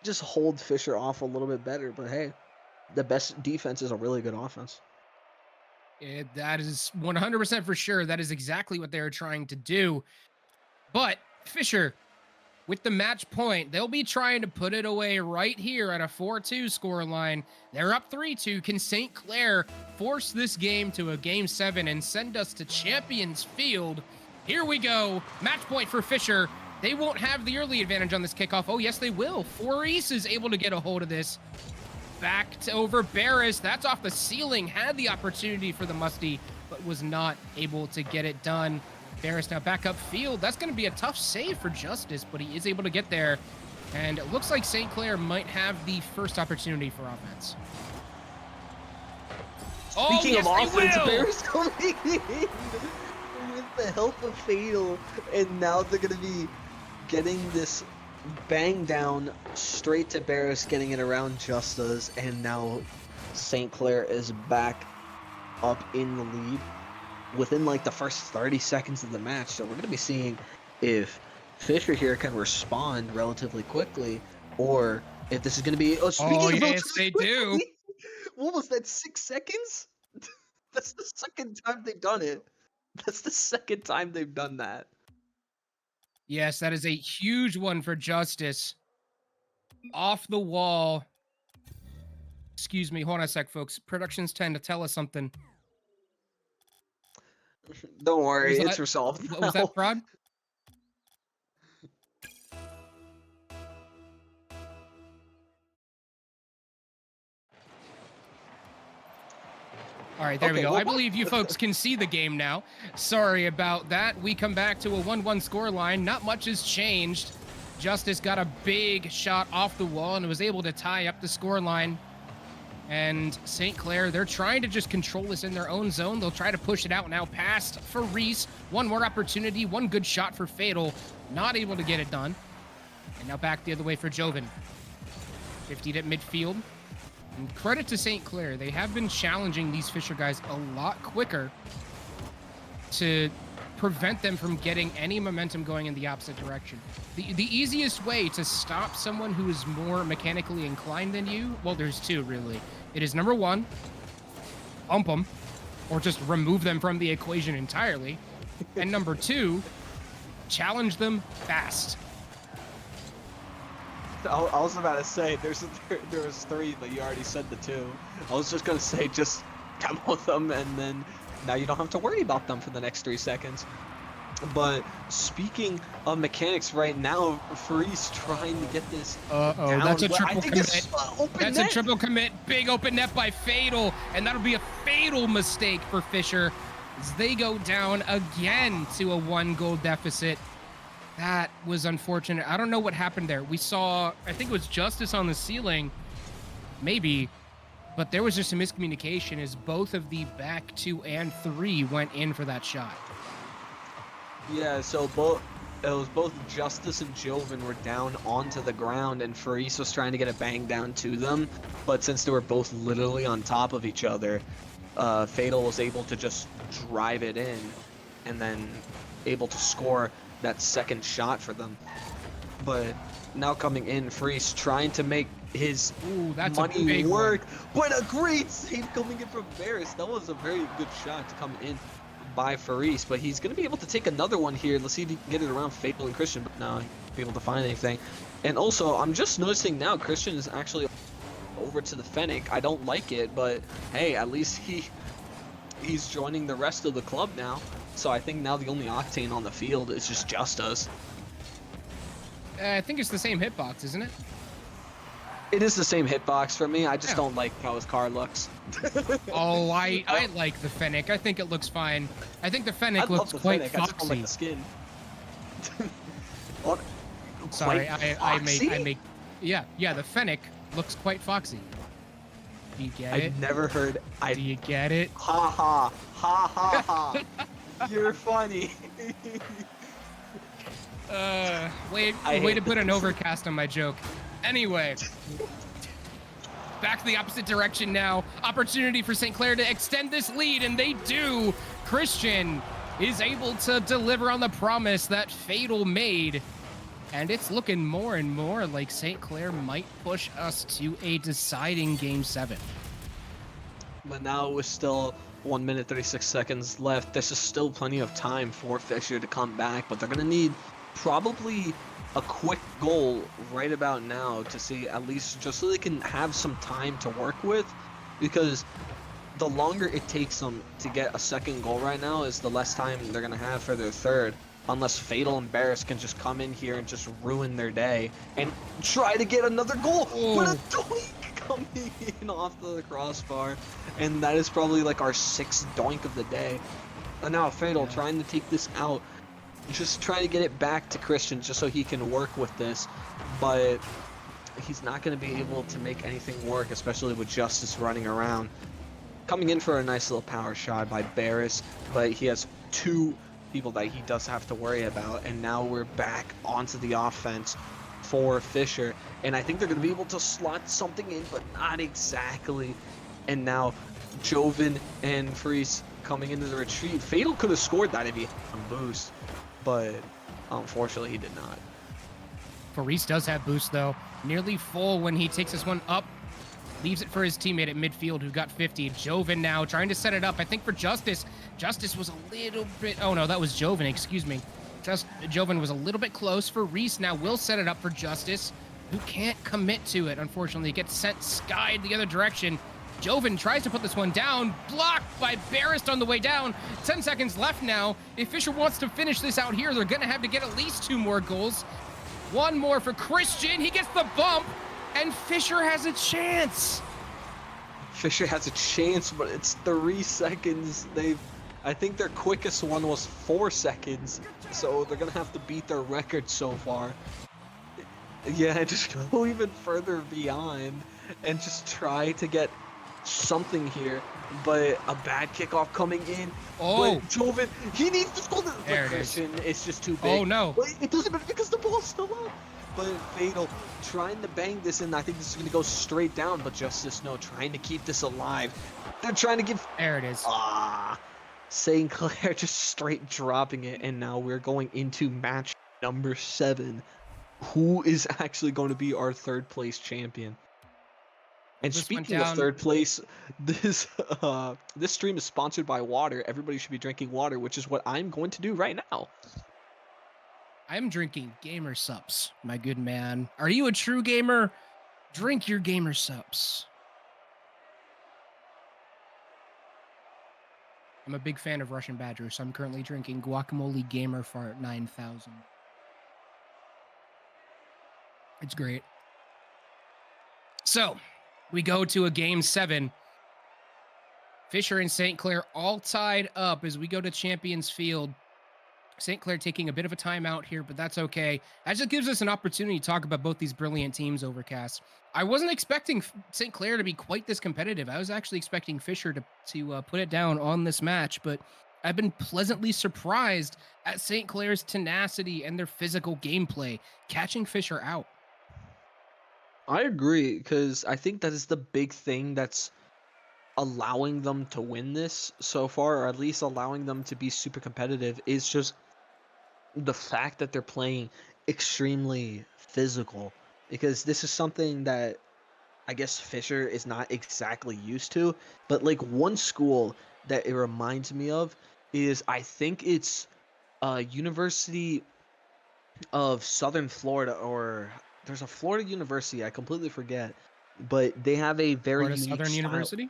just hold Fisher off a little bit better. But hey, the best defense is a really good offense. That is 100% for sure. That is exactly what they're trying to do. But Fisher, with the match point, they'll be trying to put it away right here at a 4-2 scoreline. They're up 3-2. Can St. Clair force this game to a Game 7 and send us to Champions Field? Here we go. Match point for Fisher. They won't have the early advantage on this kickoff. Oh, yes, they will. Fourice is able to get a hold of this. Back to over Barris. That's off the ceiling. Had the opportunity for the Musty, but was not able to get it done. Barris now back up field. That's going to be a tough save for Justice, but he is able to get there. And it looks like St. Clair might have the first opportunity for offense. Speaking of offense, Barris coming in with the help of Fatal, and now they're going to be getting this bang down straight to Barris, getting it around Justice, and now St. Clair is back up in the lead within like the first 30 seconds of the match. So we're going to be seeing if Fisher here can respond relatively quickly, or if this is going to be yes, they do. What was that, 6 seconds? That's the second time they've done it. That's the second time they've done that. Yes, that is a huge one for Justice. Off the wall. Excuse me, hold on a sec, folks. Productions tend to tell us something. Don't worry, it's resolved. What was that, Prod? All right, there we go. I believe you folks can see the game now. Sorry about that. We come back to a 1-1 scoreline. Not much has changed. Justice got a big shot off the wall and was able to tie up the scoreline. And St. Clair, they're trying to just control this in their own zone. They'll try to push it out now past Fourice. One more opportunity, one good shot for Fatal. Not able to get it done. And now back the other way for Joven. 50'd at midfield. And credit to St. Clair, they have been challenging these Fisher guys a lot quicker. to prevent them from getting any momentum going in the opposite direction. The easiest way to stop someone who is more mechanically inclined than you, well, there's two really. It is number one, ump them, or just remove them from the equation entirely. And number two, challenge them fast. I was about to say there was three, but you already said the two. I was just gonna say just demo them, and then now you don't have to worry about them for the next 3 seconds. But speaking of mechanics, right now, Freeze trying to get this. That's a triple commit. That's net. a triple commit. Big open net by Fatal, and that'll be a fatal mistake for Fisher as they go down again to a 1-goal deficit. That was unfortunate. I don't know what happened there. We saw, I think it was Justice on the ceiling, maybe, but there was just a miscommunication as both of the back 2 and 3 went in for that shot. Yeah, so it was both Justice and Joven were down onto the ground, and Faris was trying to get a bang down to them, but since they were both literally on top of each other, Fatal was able to just drive it in, and then able to score that second shot for them. But now coming in, Freeze trying to make his money work, but a great save coming in from Varys. That was a very good shot to come in by Faris, but he's going to be able to take another one here. Let's see if he can get it around Fatal and Christian, but no, he won't be able to find anything. And also, I'm just noticing now Christian is actually over to the Fennec. I don't like it, but hey, at least he's joining the rest of the club now. So I think now the only Octane on the field is just Justice. I think it's the same hitbox, isn't it? It is the same hitbox for me. I just don't like how his car looks. Oh, I like the Fennec. I think it looks fine. I think the Fennec looks quite foxy. I just don't like the skin. Sorry, I make. Yeah, the Fennec looks quite foxy. Do you get it? I've never heard. Do you get it? Ha ha ha ha ha. You're funny. Way to put an overcast on my joke. Anyway, back to the opposite direction now. Opportunity for St. Clair to extend this lead, and they do. Christian is able to deliver on the promise that Fatal made, and it's looking more and more like St. Clair might push us to a deciding Game 7. But now with still 1 minute 36 seconds left, there's just still plenty of time for Fisher to come back, but they're gonna need probably a quick goal right about now to see, at least just so they can have some time to work with, because the longer it takes them to get a second goal right now is the less time they're gonna have for their third, unless Fatal and Barris can just come in here and just ruin their day and try to get another goal. But a doink coming in off the crossbar, and that is probably like our 6th doink of the day. And now Fatal trying to take this out, just trying to get it back to Christian just so he can work with this, but he's not going to be able to make anything work, especially with Justice running around. Coming in for a nice little power shot by Barris, but he has 2 people that he does have to worry about, and now we're back onto the offense for Fisher, and I think they're going to be able to slot something in, but not exactly. And now Joven and Freeze coming into the retreat. Fatal could have scored that if he had a boost, but unfortunately he did not. Faris does have boost though, nearly full when he takes this one up, leaves it for his teammate at midfield who got 50. Joven now trying to set it up, I think for Justice. Justice was a little bit, oh no, that was Joven, excuse me. Joven was a little bit close for Reese. Now will set it up for Justice, who can't commit to it, unfortunately. It gets sent skied the other direction. Joven tries to put this one down, blocked by Barrist on the way down. 10 seconds left now. If Fisher wants to finish this out here, they're gonna have to get at least 2 more goals. 1 more for Christian, he gets the bump, and Fisher has a chance. Fisher has a chance, but it's 3 seconds. I think their quickest one was 4 seconds, so they're gonna have to beat their record so far. Yeah, just go even further beyond and just try to get something here, but a bad kickoff coming in. Oh, but Joven, he needs to score. There it is. It's just too big. Oh no! But it doesn't matter because the ball's still up. But Fatal trying to bang this in. I think this is gonna go straight down, but Justice trying to keep this alive. They're trying to give. There it is. St. Clair just straight dropping it, and now we're going into match number 7. Who is actually going to be our third place champion? And This went speaking of down. third place, this this stream is sponsored by water. Everybody should be drinking water, which is what I'm going to do right now. I'm drinking gamer sups, my good man. Are you a true gamer? Drink your gamer sups. I'm a big fan of Russian Badger, so I'm currently drinking Guacamole Gamer Fart 9000. It's great. So, we go to a game 7. Fisher and St. Clair all tied up as we go to Champions Field. St. Clair taking a bit of a timeout here, but that's okay. That just gives us an opportunity to talk about both these brilliant teams, Overcast. I wasn't expecting St. Clair to be quite this competitive. I was actually expecting Fisher to put it down on this match, but I've been pleasantly surprised at St. Clair's tenacity and their physical gameplay, catching Fisher out. I agree, because I think that is the big thing that's allowing them to win this so far, or at least allowing them to be super competitive, is just the fact that they're playing extremely physical, because this is something that I guess Fisher is not exactly used to. But like one school that it reminds me of is, I think it's University of Southern Florida, or there's a Florida university, I completely forget, but they have a very Florida unique Southern style. University?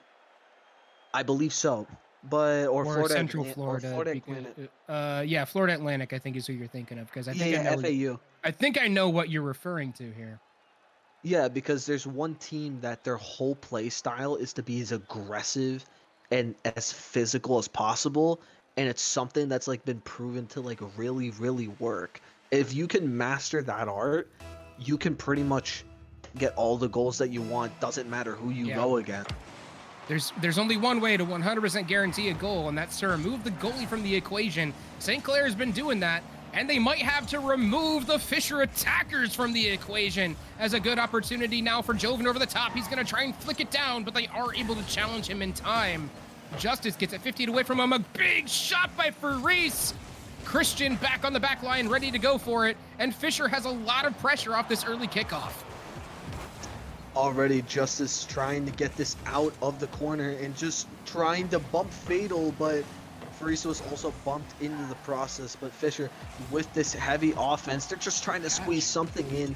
I believe so. But or Florida Central Atlantic, Florida. or Florida Because, Atlantic. yeah, Florida Atlantic, I think is who you're thinking of, because I think Yeah, I know. FAU. I think I know what you're referring to here. Yeah, because there's one team that their whole play style is to be as aggressive and as physical as possible, and it's something that's like been proven to like really, really work. If you can master that art, you can pretty much get all the goals that you want. Doesn't matter who you go against. There's only one way to 100% guarantee a goal, and that's to remove the goalie from the equation. St. Clair has been doing that, and they might have to remove the Fisher attackers from the equation as a good opportunity now for Joven over the top. He's going to try and flick it down, but they are able to challenge him in time. Justice gets it 50 away from him. A big shot by Faris. Christian back on the back line, ready to go for it, and Fisher has a lot of pressure off this early kickoff. Already Justice trying to get this out of the corner and just trying to bump Fatal, but Faris was also bumped into the process. But Fisher, with this heavy offense, they're just trying to squeeze something in,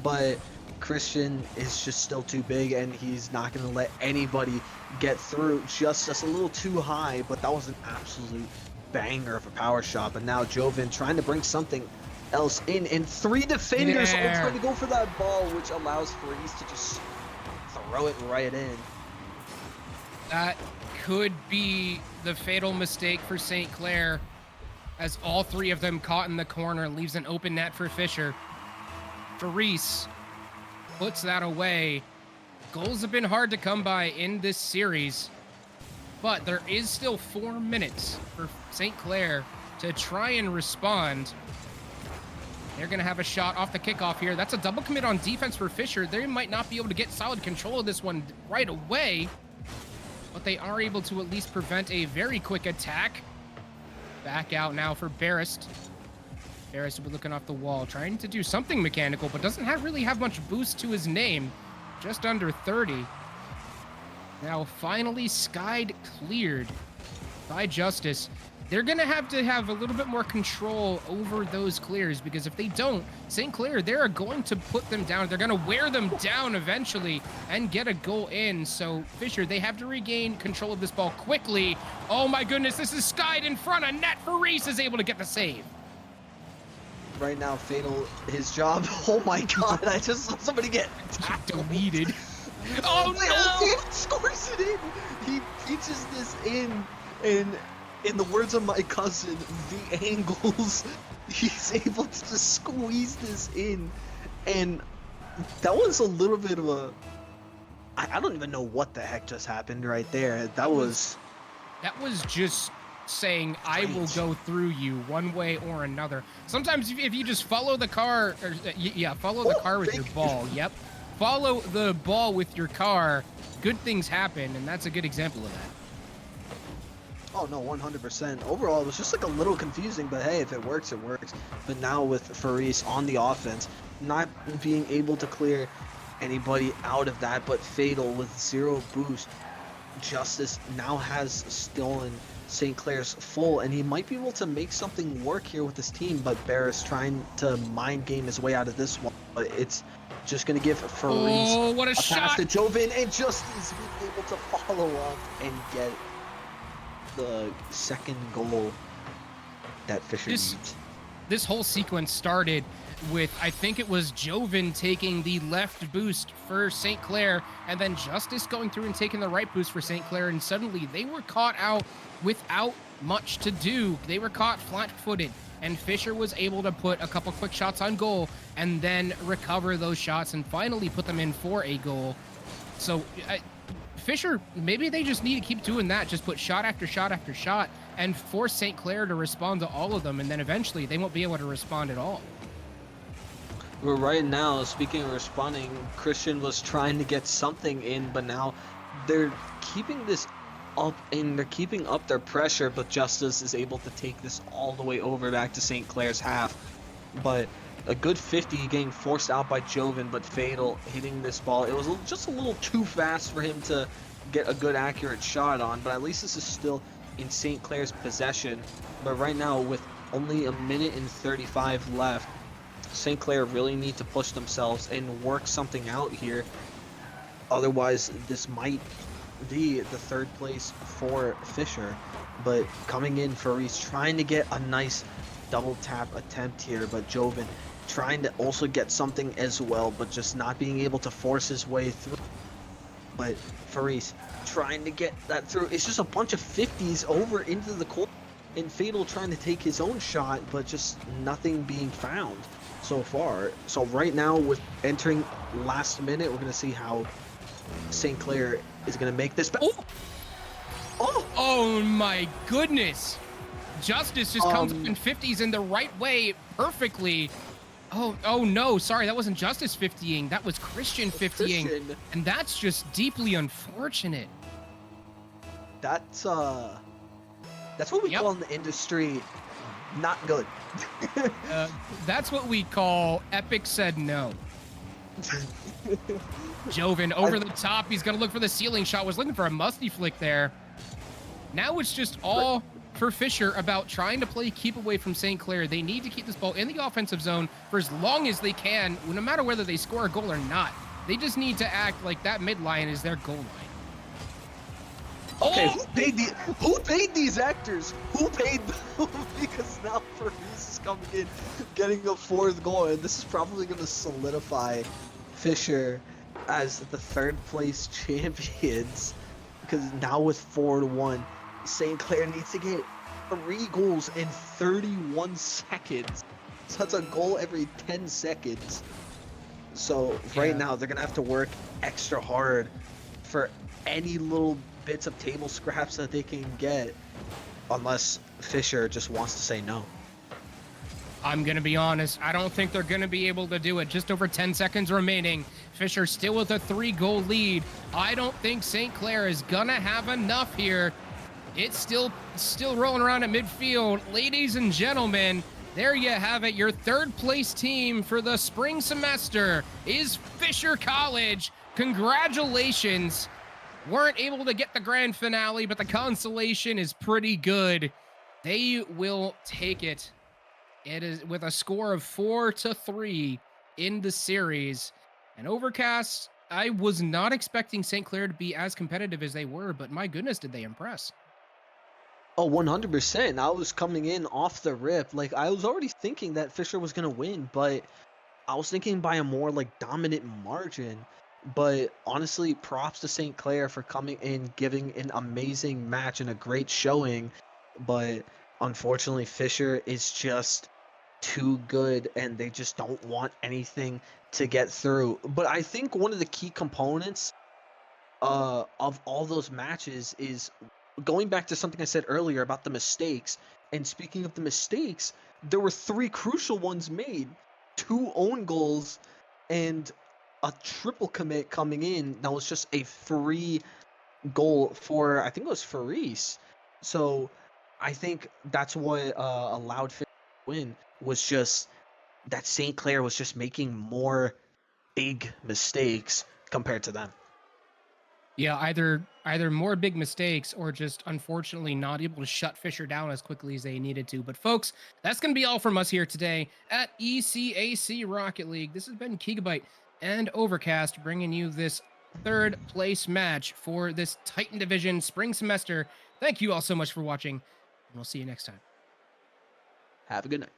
but Christian is just still too big, and he's not going to let anybody get through. Justice a little too high, but that was an absolute banger of a power shot. But now Joven trying to bring something else in, and 3 defenders all trying to go for that ball, which allows Faris to just throw it right in. That could be the fatal mistake for St. Clair, as all 3 of them caught in the corner, leaves an open net for Fisher. Faris puts that away. Goals have been hard to come by in this series, but there is still 4 minutes for St. Clair to try and respond. They're going to have a shot off the kickoff here. That's a double commit on defense for Fisher. They might not be able to get solid control of this one right away, but they are able to at least prevent a very quick attack. Back out now for Barrist. Barrist will be looking off the wall, trying to do something mechanical, but doesn't really have much boost to his name. Just under 30. Now finally skied cleared by Justice. They're going to have a little bit more control over those clears, because if they don't, St. Clair, they're going to put them down. They're going to wear them down eventually and get a goal in. So Fisher, they have to regain control of this ball quickly. Oh my goodness, this is skied in front of net. Faris is able to get the save. Right now, Fatal, his job. Oh my god, I just saw somebody get deleted. Oh no! Fatal scores it in. He pitches this in, and in the words of my cousin, the angles, he's able to just squeeze this in. And that was a little bit of a, I don't even know what the heck just happened right there. That was just saying, I will go through you one way or another. Sometimes if you just follow the car, or, follow the car with your ball. Yep. Follow the ball with your car, good things happen, and that's a good example of that. Oh no, 100%. Overall, it was just like a little confusing, but hey, if it works, it works. But now with Faris on the offense, not being able to clear anybody out of that, but Fatal with 0 boost, Justice now has stolen St. Clair's full, and he might be able to make something work here with his team, but Barris trying to mind game his way out of this one, but it's just going to give Faris Oh, what a pass shot! to Joven, and Justice being able to follow up and get the second goal that Fisher needs. This whole sequence started with, I think it was Joven taking the left boost for St. Clair, and then Justice going through and taking the right boost for St. Clair, and suddenly they were caught out without much to do. They were caught flat-footed, and Fisher was able to put a couple quick shots on goal and then recover those shots and finally put them in for a goal. So Fisher, maybe they just need to keep doing that, just put shot after shot after shot and force St. Clair to respond to all of them, and then eventually they won't be able to respond at all. Well, right now, speaking of responding, Christian was trying to get something in, but now they're keeping this up and they're keeping up their pressure, but Justice is able to take this all the way over back to St. Clair's half. But a good 50 getting forced out by Joven, but Fatal hitting this ball. It was just a little too fast for him to get a good accurate shot on, but at least this is still in St. Clair's possession. But right now, with only a minute and 35 left, St. Clair really need to push themselves and work something out here. Otherwise, this might be the third place for Fisher. But coming in, Faris trying to get a nice double tap attempt here, but Joven trying to also get something as well, but just not being able to force his way through. But Faris trying to get that through. It's just a bunch of 50s over into the corner, and Fatal trying to take his own shot, but just nothing being found so far. So right now, with entering last minute, we're going to see how St. Clair is going to make this. Oh my goodness! Justice just comes up in 50s in the right way perfectly. Oh no, sorry, that wasn't Justice 50ing, that was Christian 50ing. And that's just deeply unfortunate. That's what we call in the industry not good. That's what we call Epic said no. Joven over the top, he's gonna look for the ceiling shot, was looking for a musty flick there. Now it's just all for Fisher about trying to play keep away from St. Clair. They need to keep this ball in the offensive zone for as long as they can, no matter whether they score a goal or not. They just need to act like that midline is their goal line. Okay, who paid these actors? Who paid them? Because now Faris is coming in, getting a 4th goal, and this is probably going to solidify Fisher as the 3rd place champions. Because now with 4-1, St. Clair needs to get 3 goals in 31 seconds. So that's a goal every 10 seconds. So right now they're going to have to work extra hard for any little bits of table scraps that they can get, unless Fisher just wants to say no. I'm going to be honest, I don't think they're going to be able to do it. Just over 10 seconds remaining. Fisher still with a 3-goal lead. I don't think St. Clair is going to have enough here. It's still rolling around at midfield. Ladies and gentlemen, there you have it. Your 3rd place team for the spring semester is Fisher College. Congratulations. Weren't able to get the grand finale, but the consolation is pretty good. They will take it. It is with a score of 4-3 in the series. And Overcast, I was not expecting St. Clair to be as competitive as they were, but my goodness, did they impress. Oh, 100%. I was coming in off the rip. Like, I was already thinking that Fisher was going to win, but I was thinking by a more, like, dominant margin. But honestly, props to St. Clair for coming in, giving an amazing match and a great showing. But unfortunately, Fisher is just too good, and they just don't want anything to get through. But I think one of the key components of all those matches is going back to something I said earlier about the mistakes. And speaking of the mistakes, there were 3 crucial ones made. 2 own goals and a triple commit coming in. That was just a free goal for, I think it was Faris. So I think that's what allowed Fisher to win, was just that St. Clair was just making more big mistakes compared to them. Yeah, either more big mistakes or just unfortunately not able to shut Fisher down as quickly as they needed to. But folks, that's going to be all from us here today at ECAC Rocket League. This has been Gigabyte and Overcast bringing you this third place match for this Titan Division spring semester. Thank you all so much for watching, and we'll see you next time. Have a good night.